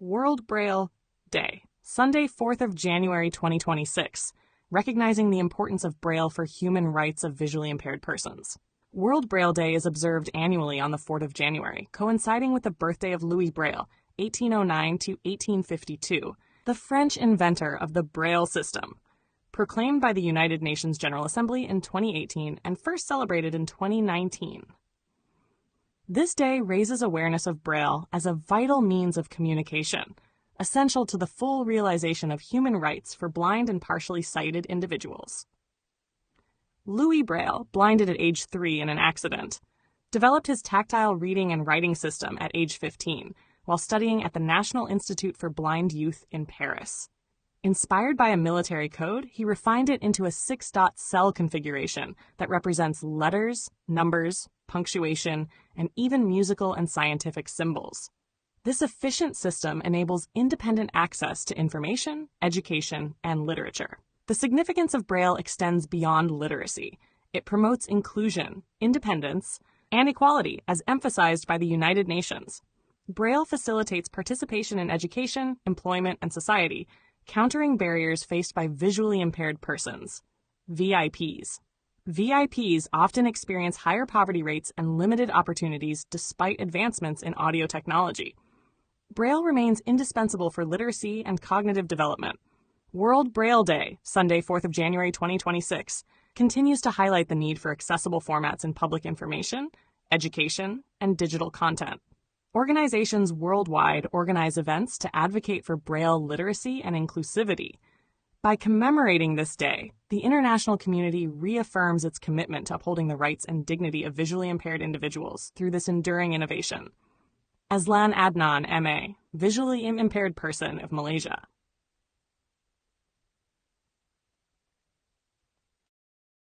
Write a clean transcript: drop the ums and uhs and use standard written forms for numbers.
World Braille Day, Sunday, 4th of January 2026, recognizing the importance of Braille for human rights of visually impaired persons. World Braille Day is observed annually on the 4th of January, coinciding with the birthday of Louis Braille, 1809 to 1852, the French inventor of the Braille system, proclaimed by the United Nations General Assembly in 2018 and first celebrated in 2019. This day raises awareness of Braille as a vital means of communication, essential to the full realization of human rights for blind and partially sighted individuals. Louis Braille, blinded at age 3 in an accident, developed his tactile reading and writing system at age 15 while studying at the National Institute for Blind Youth in Paris. Inspired by a military code, he refined it into a 6-dot cell configuration that represents letters, numbers, punctuation, and even musical and scientific symbols. This efficient system enables independent access to information, education, and literature. The significance of Braille extends beyond literacy. It promotes inclusion, independence, and equality as emphasized by the United Nations. Braille facilitates participation in education, employment, and society, countering barriers faced by visually impaired persons, VIPs. VIPs often experience higher poverty rates and limited opportunities despite advancements in audio technology. Braille remains indispensable for literacy and cognitive development. World Braille Day, Sunday, 4th of January 2026, continues to highlight the need for accessible formats in public information, education, and digital content. Organizations worldwide organize events to advocate for Braille literacy and inclusivity. By commemorating this day, the international community reaffirms its commitment to upholding the rights and dignity of visually impaired individuals through this enduring innovation. Aslan Adnan, M.A., visually impaired person of Malaysia.